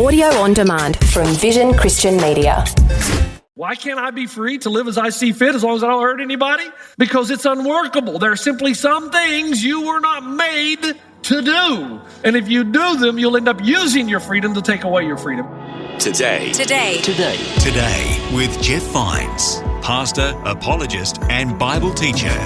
Audio on demand from Vision Christian Media. Why can't I be free to live as I see fit as long as I don't hurt anybody? Because it's unworkable. There are simply some things you were not made to do. And if you do them, you'll end up using your freedom to take away your freedom. Today with Jeff Vines, pastor, apologist, and Bible teacher.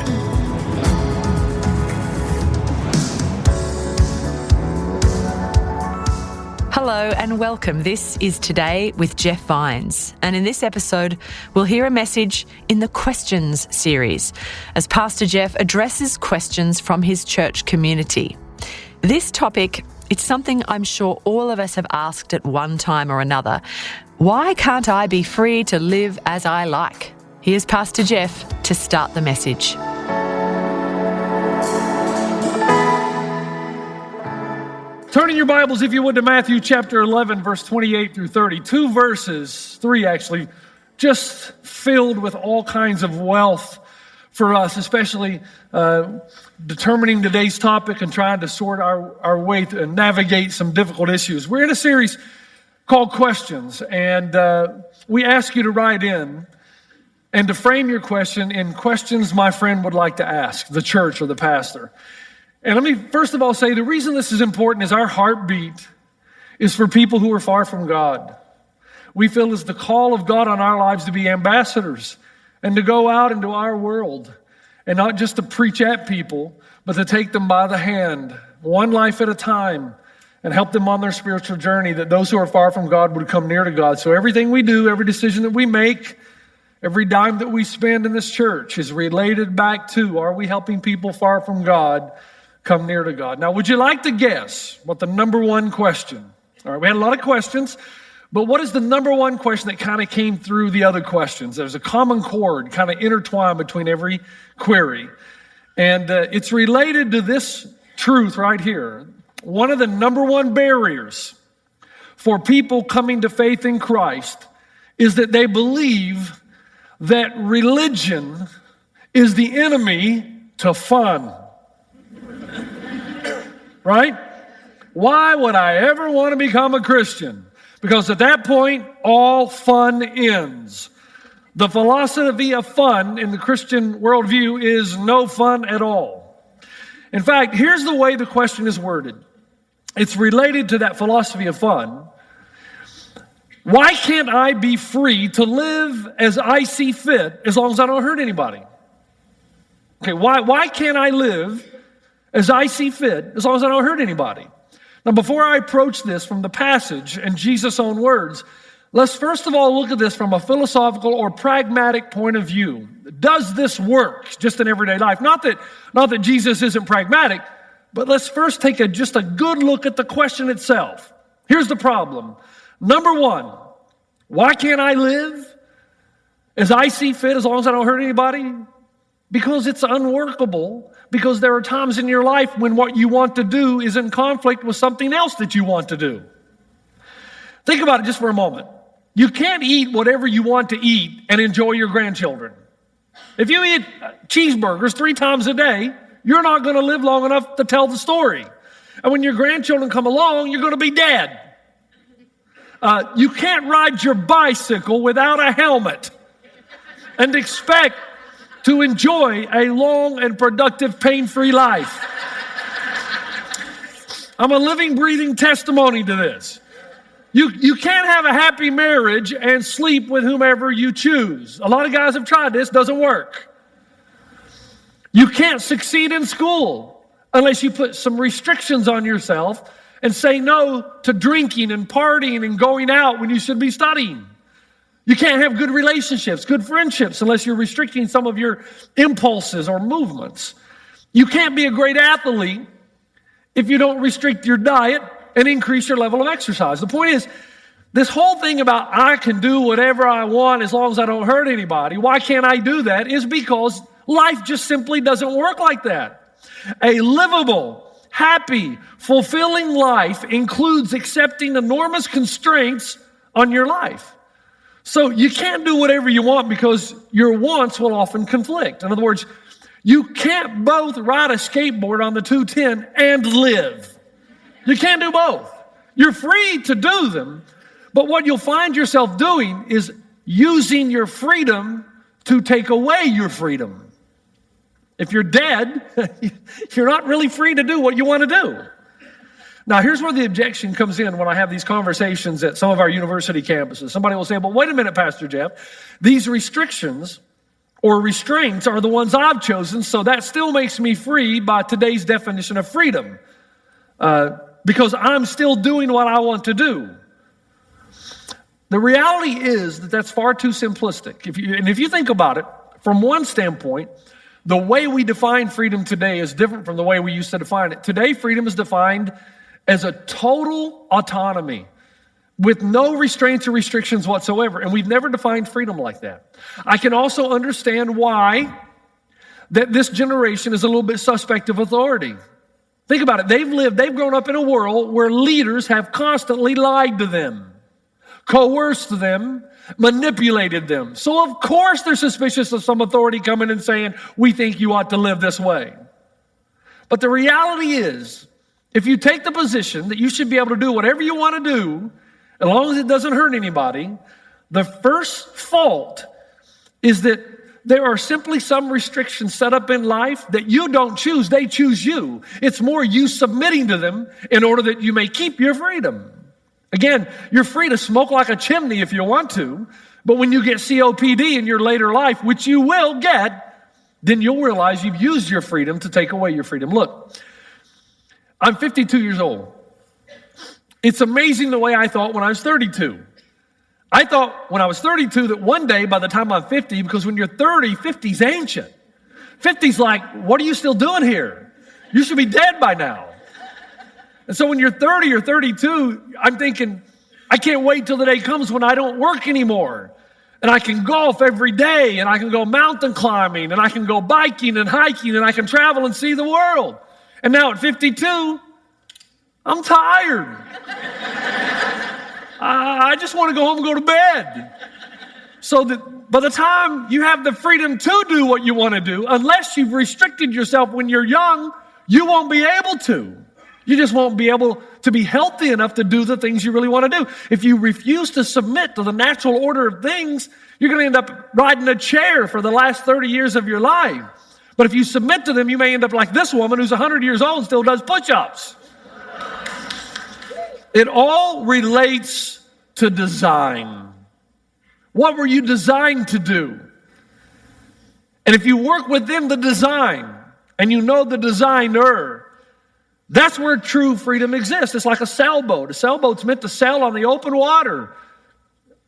Hello and welcome. This is Today with Jeff Vines. And in this episode, we'll hear a message in the Questions series as Pastor Jeff addresses questions from his church community. This topic, it's something I'm sure all of us have asked at one time or another. Why can't I be free to live as I like? Here's Pastor Jeff to start the message. Turn in your Bibles, if you would, to Matthew chapter 11, verse 28 through 30. Two verses, three actually, just filled with all kinds of wealth for us, especially determining today's topic and trying to sort our way through and navigate some difficult issues. We're in a series called Questions, and we ask you to write in and to frame your question in questions my friend would like to ask the church or the pastor. And let me first of all say the reason this is important is our heartbeat is for people who are far from God. We feel it's the call of God on our lives to be ambassadors and to go out into our world and not just to preach at people, but to take them by the hand, one life at a time, and help them on their spiritual journey, that those who are far from God would come near to God. So everything we do, every decision that we make, every dime that we spend in this church is related back to, are we helping people far from God come near to God? Now, would you like to guess what the number one question? All right, we had a lot of questions, but what is the number one question that kind of came through the other questions? There's a common chord kind of intertwined between every query, and it's related to this truth right here. One of the number one barriers for people coming to faith in Christ is that they believe that religion is the enemy to fun. Right? Why would I ever want to become a Christian? Because at that point, all fun ends. The philosophy of fun in the Christian worldview is no fun at all. In fact, here's the way the question is worded. It's related to that philosophy of fun. Why can't I be free to live as I see fit as long as I don't hurt anybody? Okay, why can't I live as I see fit, as long as I don't hurt anybody? Now, before I approach this from the passage and Jesus' own words, let's first of all look at this from a philosophical or pragmatic point of view. Does this work just in everyday life? Not that Jesus isn't pragmatic, but let's first take just a good look at the question itself. Here's the problem. Number one, why can't I live as I see fit as long as I don't hurt anybody? Because it's unworkable, because there are times in your life when what you want to do is in conflict with something else that you want to do. Think about it just for a moment. You can't eat whatever you want to eat and enjoy your grandchildren. If you eat cheeseburgers 3 times a day, you're not going to live long enough to tell the story. And when your grandchildren come along, you're going to be dead. You can't ride your bicycle without a helmet and expect to enjoy a long and productive, pain-free life. I'm a living, breathing testimony to this. You can't have a happy marriage and sleep with whomever you choose. A lot of guys have tried this, doesn't work. You can't succeed in school unless you put some restrictions on yourself and say no to drinking and partying and going out when you should be studying. You can't have good relationships, good friendships, unless you're restricting some of your impulses or movements. You can't be a great athlete if you don't restrict your diet and increase your level of exercise. The point is, this whole thing about I can do whatever I want as long as I don't hurt anybody, why can't I do that, is because life just simply doesn't work like that. A livable, happy, fulfilling life includes accepting enormous constraints on your life. So you can't do whatever you want because your wants will often conflict. In other words, you can't both ride a skateboard on the 210 and live. You can't do both. You're free to do them, but what you'll find yourself doing is using your freedom to take away your freedom. If you're dead, you're not really free to do what you want to do. Now, here's where the objection comes in when I have these conversations at some of our university campuses. Somebody will say, "But wait a minute, Pastor Jeff, these restrictions or restraints are the ones I've chosen, so that still makes me free by today's definition of freedom, because I'm still doing what I want to do." The reality is that that's far too simplistic. If you think about it, from one standpoint, the way we define freedom today is different from the way we used to define it. Today, freedom is defined as a total autonomy with no restraints or restrictions whatsoever. And we've never defined freedom like that. I can also understand why that this generation is a little bit suspect of authority. Think about it. They've grown up in a world where leaders have constantly lied to them, coerced them, manipulated them. So of course they're suspicious of some authority coming and saying, "We think you ought to live this way." But the reality is, if you take the position that you should be able to do whatever you want to do, as long as it doesn't hurt anybody, the first fault is that there are simply some restrictions set up in life that you don't choose, they choose you. It's more you submitting to them in order that you may keep your freedom. Again, you're free to smoke like a chimney if you want to, but when you get COPD in your later life, which you will get, then you'll realize you've used your freedom to take away your freedom. Look, I'm 52 years old. It's amazing the way I thought when I was 32. I thought when I was 32 that one day by the time I'm 50, because when you're 30, 50's ancient. 50's like, what are you still doing here? You should be dead by now. And so when you're 30 or 32, I'm thinking, I can't wait till the day comes when I don't work anymore. And I can golf every day, and I can go mountain climbing, and I can go biking and hiking, and I can travel and see the world. And now at 52, I'm tired. I just want to go home and go to bed. So that by the time you have the freedom to do what you want to do, unless you've restricted yourself when you're young, you won't be able to. You just won't be able to be healthy enough to do the things you really want to do. If you refuse to submit to the natural order of things, you're going to end up riding a chair for the last 30 years of your life. But if you submit to them, you may end up like this woman who's 100 years old and still does push-ups. It all relates to design. What were you designed to do? And if you work within the design and you know the designer, that's where true freedom exists. It's like a sailboat. A sailboat's meant to sail on the open water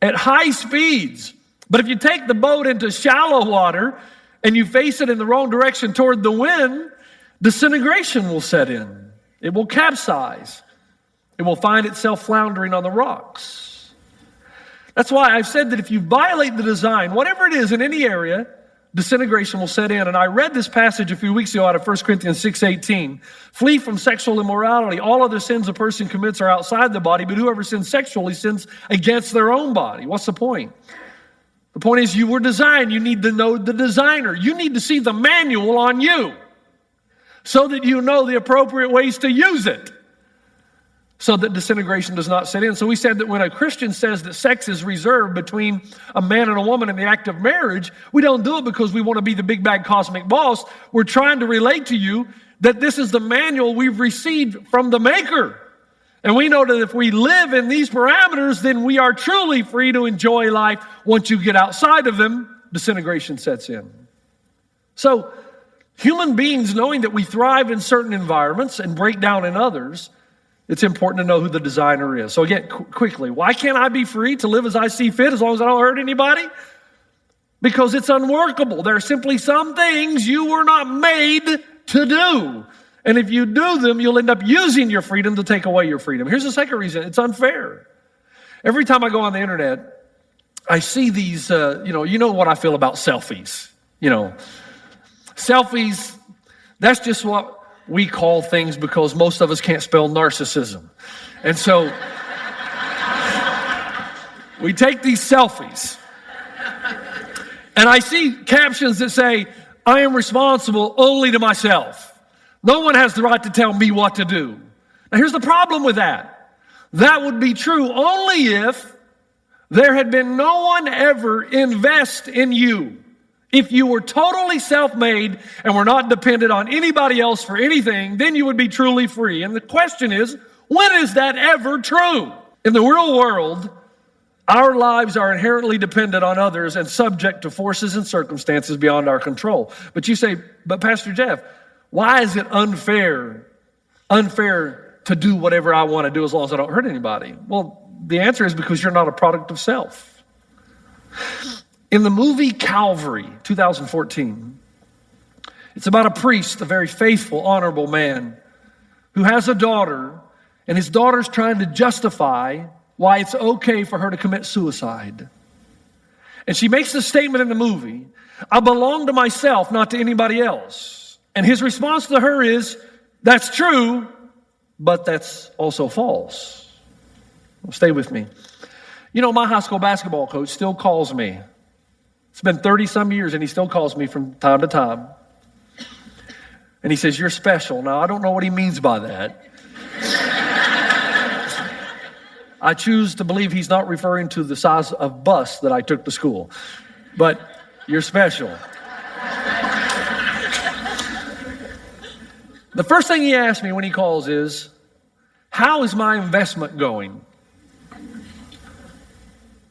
at high speeds. But if you take the boat into shallow water and you face it in the wrong direction toward the wind, disintegration will set in. It will capsize. It will find itself floundering on the rocks. That's why I've said that if you violate the design, whatever it is in any area, disintegration will set in. And I read this passage a few weeks ago out of 1 Corinthians 6:18. Flee from sexual immorality. All other sins a person commits are outside the body, but whoever sins sexually sins against their own body. What's the point? The point is you were designed. You need to know the designer. You need to see the manual on you so that you know the appropriate ways to use it, so that disintegration does not set in. So we said that when a Christian says that sex is reserved between a man and a woman in the act of marriage, we don't do it because we want to be the big bad cosmic boss. We're trying to relate to you that this is the manual we've received from the Maker. And we know that if we live in these parameters, then we are truly free to enjoy life. Once you get outside of them, disintegration sets in. So human beings, knowing that we thrive in certain environments and break down in others, it's important to know who the designer is. So again, quickly, why can't I be free to live as I see fit as long as I don't hurt anybody? Because it's unworkable. There are simply some things you were not made to do. And if you do them, you'll end up using your freedom to take away your freedom. Here's the second reason. It's unfair. Every time I go on the internet, I see these, you know what I feel about selfies. Selfies, that's just what we call things because most of us can't spell narcissism. And so we take these selfies. And I see captions that say, I am responsible only to myself. No one has the right to tell me what to do. Now here's the problem with that. That would be true only if there had been no one ever invest in you. If you were totally self-made and were not dependent on anybody else for anything, then you would be truly free. And the question is, when is that ever true? In the real world, our lives are inherently dependent on others and subject to forces and circumstances beyond our control. But you say, but Pastor Jeff, why is it unfair to do whatever I want to do as long as I don't hurt anybody? Well, the answer is because you're not a product of self. In the movie Calvary, 2014, it's about a priest, a very faithful, honorable man, who has a daughter, and his daughter's trying to justify why it's okay for her to commit suicide. And she makes the statement in the movie, I belong to myself, not to anybody else. And his response to her is, that's true, but that's also false. Well, stay with me. You know, my high school basketball coach still calls me. It's been 30-some years, and he still calls me from time to time. And he says, you're special. Now, I don't know what he means by that. I choose to believe he's not referring to the size of bus that I took to school. But you're special. The first thing he asks me when he calls is, how is my investment going?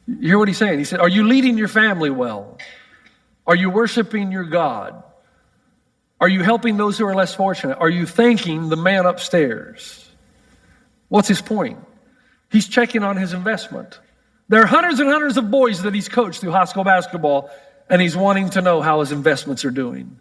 You hear what he's saying? He said, are you leading your family well? Are you worshiping your God? Are you helping those who are less fortunate? Are you thanking the man upstairs? What's his point? He's checking on his investment. There are hundreds and hundreds of boys that he's coached through high school basketball, and he's wanting to know how his investments are doing.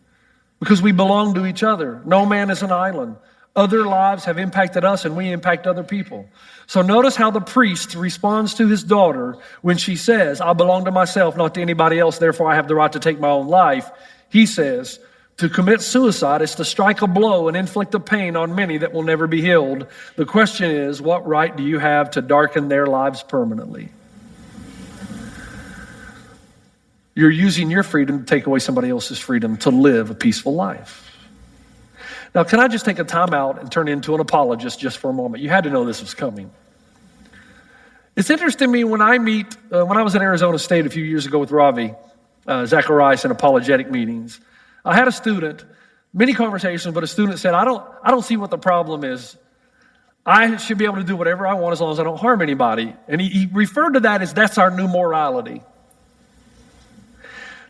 Because we belong to each other. No man is an island. Other lives have impacted us, and we impact other people. So notice how the priest responds to his daughter when she says, I belong to myself, not to anybody else, therefore I have the right to take my own life. He says, to commit suicide is to strike a blow and inflict a pain on many that will never be healed. The question is, what right do you have to darken their lives permanently? You're using your freedom to take away somebody else's freedom to live a peaceful life. Now, can I just take a time out and turn into an apologist just for a moment? You had to know this was coming. It's interesting to me when I was at Arizona State a few years ago with Ravi Zacharias in apologetic meetings, I had a student, many conversations, but a student said, I don't see what the problem is. I should be able to do whatever I want as long as I don't harm anybody. And he referred to that as that's our new morality.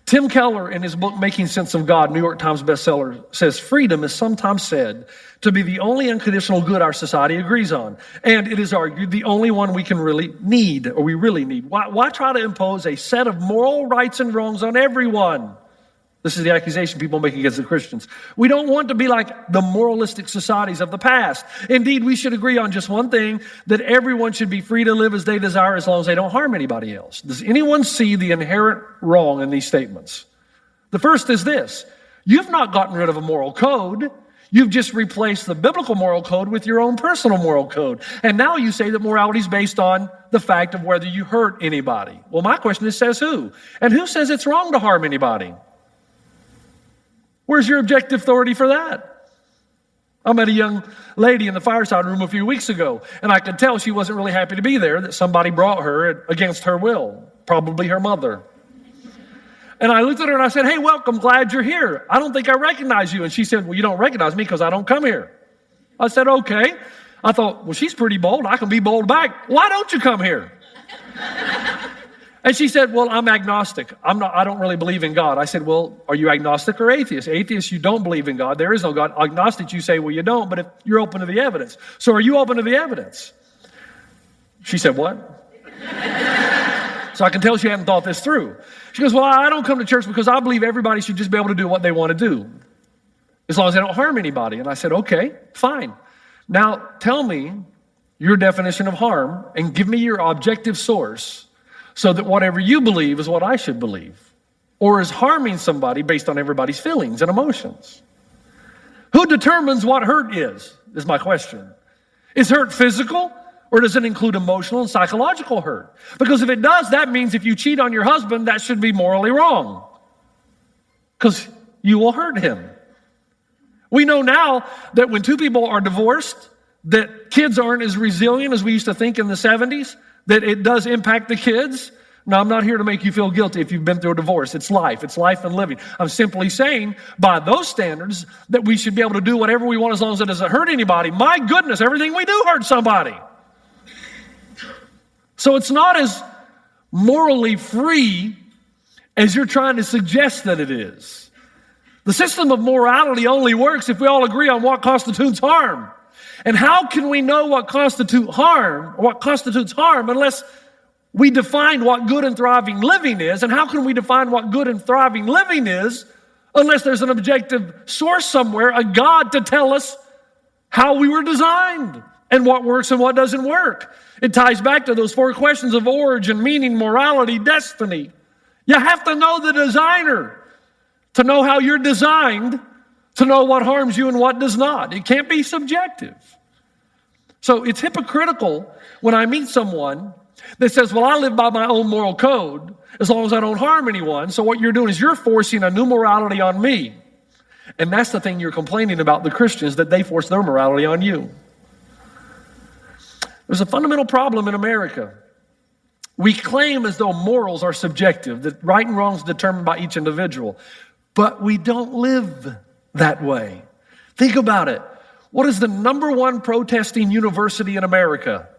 Tim Keller, in his book, Making Sense of God, New York Times bestseller, says freedom is sometimes said to be the only unconditional good our society agrees on. And it is argued the only one we can really need, or we really need. Why try to impose a set of moral rights and wrongs on everyone? This is the accusation people make against the Christians. We don't want to be like the moralistic societies of the past. Indeed, we should agree on just one thing, that everyone should be free to live as they desire as long as they don't harm anybody else. Does anyone see the inherent wrong in these statements? The first is this. You've not gotten rid of a moral code. You've just replaced the biblical moral code with your own personal moral code. And now you say that morality is based on the fact of whether you hurt anybody. Well, my question is, says who? And who says it's wrong to harm anybody? Where's your objective authority for that? I met a young lady in the fireside room a few weeks ago, and I could tell she wasn't really happy to be there, that somebody brought her against her will, probably her mother. And I looked at her and I said, hey, welcome, glad you're here. I don't think I recognize you. And she said, well, you don't recognize me because I don't come here. I said, okay. I thought, well, she's pretty bold. I can be bold back. Why don't you come here? And she said, well, I'm agnostic. I don't really believe in God. I said, well, are you agnostic or atheist? Atheist, you don't believe in God. There is no God. Agnostic, you say, well, you don't, but if you're open to the evidence. So are you open to the evidence? She said, what? So I can tell she hadn't thought this through. She goes, well, I don't come to church because I believe everybody should just be able to do what they want to do, as long as they don't harm anybody. And I said, okay, fine. Now tell me your definition of harm and give me your objective source, so that whatever you believe is what I should believe. Or is harming somebody based on everybody's feelings and emotions? Who determines what hurt is my question. Is hurt physical, or does it include emotional and psychological hurt? Because if it does, that means if you cheat on your husband, that should be morally wrong, because you will hurt him. We know now that when two people are divorced, that kids aren't as resilient as we used to think in the 70s, that it does impact the kids. Now, I'm not here to make you feel guilty if you've been through a divorce. It's life and living. I'm simply saying, by those standards, that we should be able to do whatever we want as long as it doesn't hurt anybody. My goodness, everything we do hurts somebody. So it's not as morally free as you're trying to suggest that it is. The system of morality only works if we all agree on what constitutes harm. And how can we know what constitutes harm unless we define what good and thriving living is? And how can we define what good and thriving living is unless there's an objective source somewhere, a God, to tell us how we were designed and what works and what doesn't work? It ties back to those 4 questions of origin, meaning, morality, destiny. You have to know the designer to know how you're designed, to know what harms you and what does not. It can't be subjective. So it's hypocritical when I meet someone that says, well, I live by my own moral code as long as I don't harm anyone. So what you're doing is you're forcing a new morality on me. And that's the thing you're complaining about, the Christians, that they force their morality on you. There's a fundamental problem in America. We claim as though morals are subjective, that right and wrong is determined by each individual. But we don't live that way. Think about it. What is the number one protesting university in America?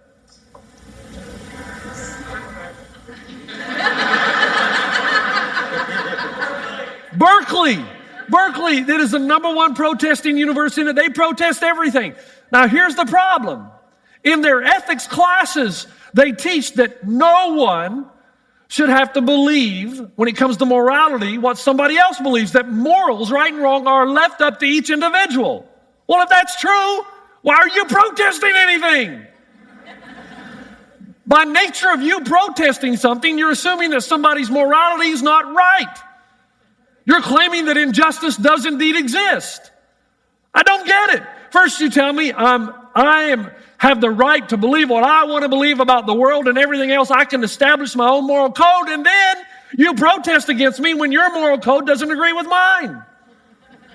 Berkeley, that is the number one protesting university, and they protest everything. Now, here's the problem. In their ethics classes, they teach that no one should have to believe, when it comes to morality, what somebody else believes, that morals, right and wrong, are left up to each individual. Well, if that's true, why are you protesting anything? By nature of you protesting something, you're assuming that somebody's morality is not right. You're claiming that injustice does indeed exist. I don't get it. First you tell me I have the right to believe what I want to believe about the world and everything else. I can establish my own moral code, and then you protest against me when your moral code doesn't agree with mine.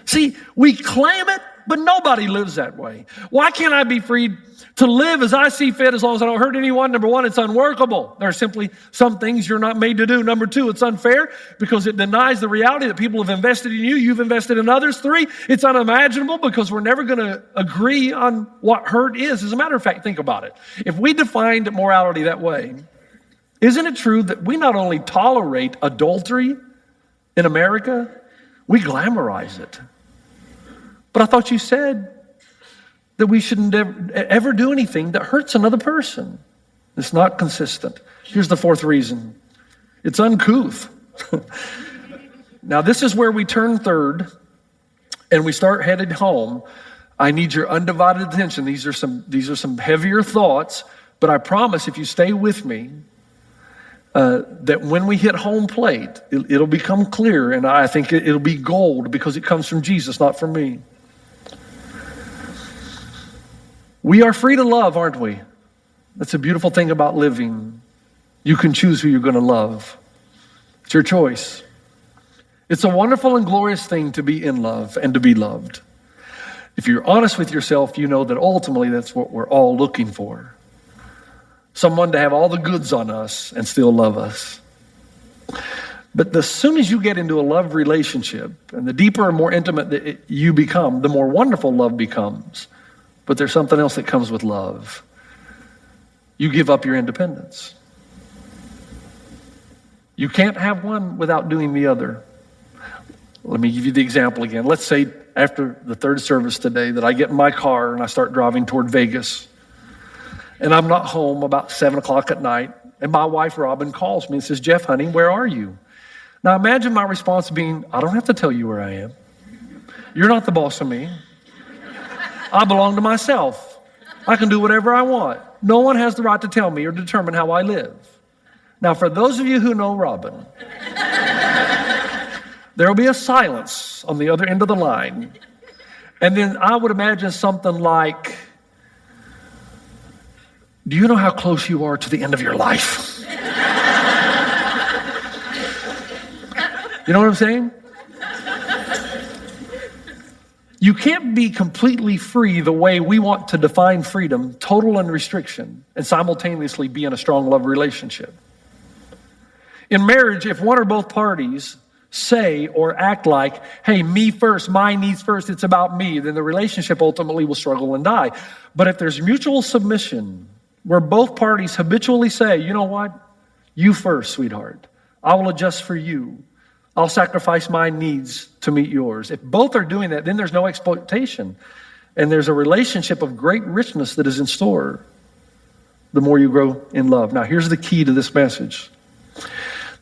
See, we claim it, but nobody lives that way. Why can't I be freed to live as I see fit as long as I don't hurt anyone? Number one, it's unworkable. There are simply some things you're not made to do. Number two, it's unfair because it denies the reality that people have invested in you, you've invested in others. 3, it's unimaginable because we're never going to agree on what hurt is. As a matter of fact, think about it. If we defined morality that way, isn't it true that we not only tolerate adultery in America, we glamorize it? But I thought you said that we shouldn't ever do anything that hurts another person. It's not consistent. Here's the 4th reason. It's uncouth. Now, this is where we turn third and we start headed home. I need your undivided attention. These are some heavier thoughts, but I promise if you stay with me, that when we hit home plate, it'll become clear, and I think it'll be gold because it comes from Jesus, not from me. We are free to love, aren't we? That's a beautiful thing about living. You can choose who you're going to love. It's your choice. It's a wonderful and glorious thing to be in love and to be loved. If you're honest with yourself, you know that ultimately that's what we're all looking for. Someone to have all the goods on us and still love us. But as soon as you get into a love relationship, and the deeper and more intimate that you become, the more wonderful love becomes. But there's something else that comes with love. You give up your independence. You can't have one without doing the other. Let me give you the example again. Let's say after the third service today that I get in my car and I start driving toward Vegas. And I'm not home about 7 o'clock at night. And my wife, Robin, calls me and says, Jeff, honey, where are you? Now imagine my response being, I don't have to tell you where I am. You're not the boss of me. I belong to myself. I can do whatever I want. No one has the right to tell me or determine how I live. Now, for those of you who know Robin, there will be a silence on the other end of the line. And then I would imagine something like, do you know how close you are to the end of your life? You know what I'm saying? You can't be completely free the way we want to define freedom, total and restriction, and simultaneously be in a strong love relationship. In marriage, if one or both parties say or act like, hey, me first, my needs first, it's about me, then the relationship ultimately will struggle and die. But if there's mutual submission, where both parties habitually say, you know what, you first, sweetheart, I will adjust for you. I'll sacrifice my needs to meet yours. If both are doing that, then there's no exploitation. And there's a relationship of great richness that is in store the more you grow in love. Now, here's the key to this message.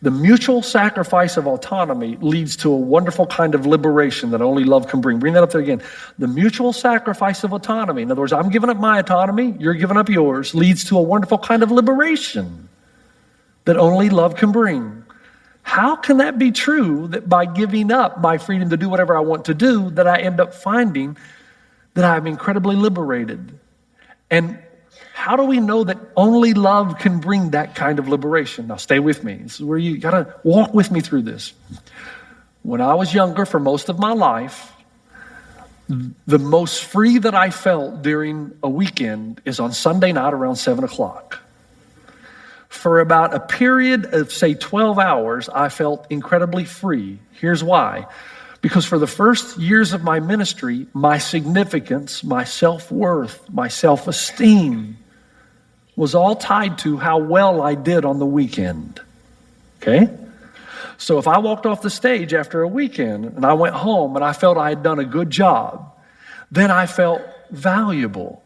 The mutual sacrifice of autonomy leads to a wonderful kind of liberation that only love can bring. Bring that up there again. The mutual sacrifice of autonomy, in other words, I'm giving up my autonomy, you're giving up yours, leads to a wonderful kind of liberation that only love can bring. How can that be true that by giving up my freedom to do whatever I want to do, that I end up finding that I'm incredibly liberated? And how do we know that only love can bring that kind of liberation? Now, stay with me. This is where you got to walk with me through this. When I was younger, for most of my life, the most free that I felt during a weekend is on Sunday night around 7 o'clock. For about a period of, say, 12 hours, I felt incredibly free. Here's why. Because for the first years of my ministry, my significance, my self-worth, my self-esteem was all tied to how well I did on the weekend. Okay? So if I walked off the stage after a weekend and I went home and I felt I had done a good job, then I felt valuable.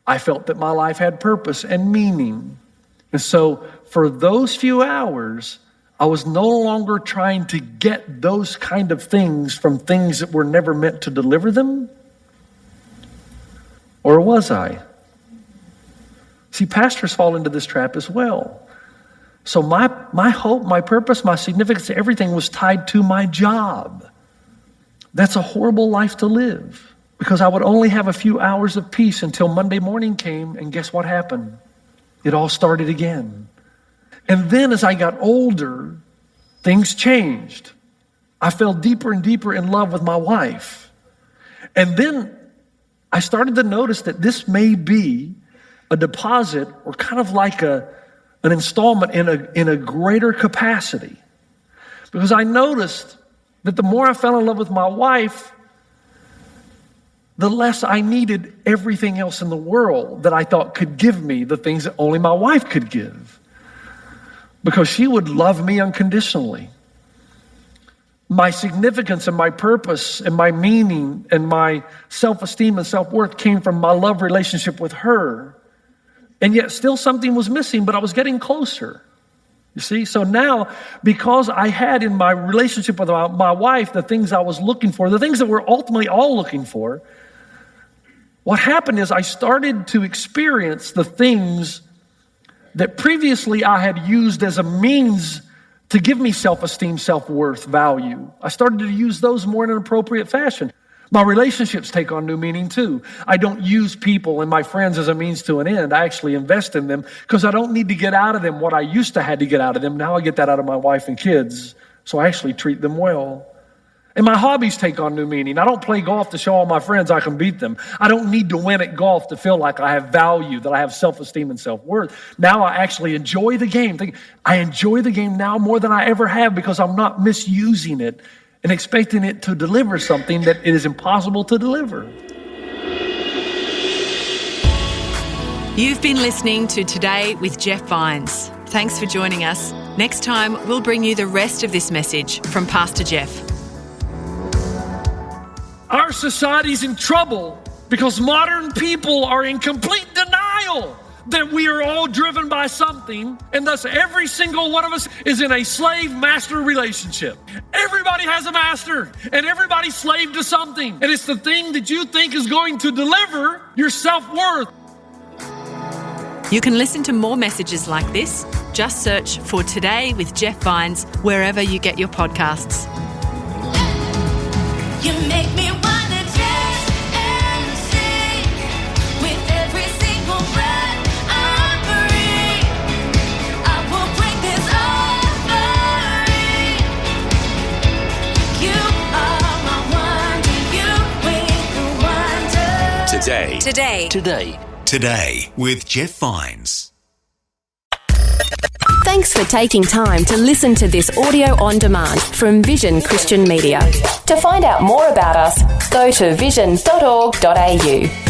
I felt that my life had purpose and meaning. And so for those few hours, I was no longer trying to get those kind of things from things that were never meant to deliver them. Or was I? See, pastors fall into this trap as well. So my hope, my purpose, my significance, everything was tied to my job. That's a horrible life to live, because I would only have a few hours of peace until Monday morning came, and guess what happened? It all started again. And then as I got older, things changed. I fell deeper and deeper in love with my wife. And then I started to notice that this may be a deposit, or kind of like an installment in a greater capacity. Because I noticed that the more I fell in love with my wife, the less I needed everything else in the world that I thought could give me the things that only my wife could give. Because she would love me unconditionally. My significance and my purpose and my meaning and my self-esteem and self-worth came from my love relationship with her. And yet still something was missing, but I was getting closer. You see? So now, because I had in my relationship with my wife the things I was looking for, the things that we're ultimately all looking for, what happened is I started to experience the things that previously I had used as a means to give me self-esteem, self-worth, value. I started to use those more in an appropriate fashion. My relationships take on new meaning too. I don't use people and my friends as a means to an end. I actually invest in them because I don't need to get out of them what I used to had to get out of them. Now I get that out of my wife and kids, so I actually treat them well. And my hobbies take on new meaning. I don't play golf to show all my friends I can beat them. I don't need to win at golf to feel like I have value, that I have self-esteem and self-worth. Now I actually enjoy the game. I enjoy the game now more than I ever have because I'm not misusing it and expecting it to deliver something that it is impossible to deliver. You've been listening to Today with Jeff Vines. Thanks for joining us. Next time, we'll bring you the rest of this message from Pastor Jeff. Our society's in trouble because modern people are in complete denial that we are all driven by something, and thus every single one of us is in a slave-master relationship. Everybody has a master, and everybody's slave to something, and it's the thing that you think is going to deliver your self-worth. You can listen to more messages like this. Just search for Today with Jeff Vines wherever you get your podcasts. You make me wanna dance and sing with every single breath I breathe. I will bring this offering. You are my wonder, you with Today. Today with Jeff Vines. Thanks for taking time to listen to this audio on demand from Vision Christian Media. To find out more about us, go to vision.org.au.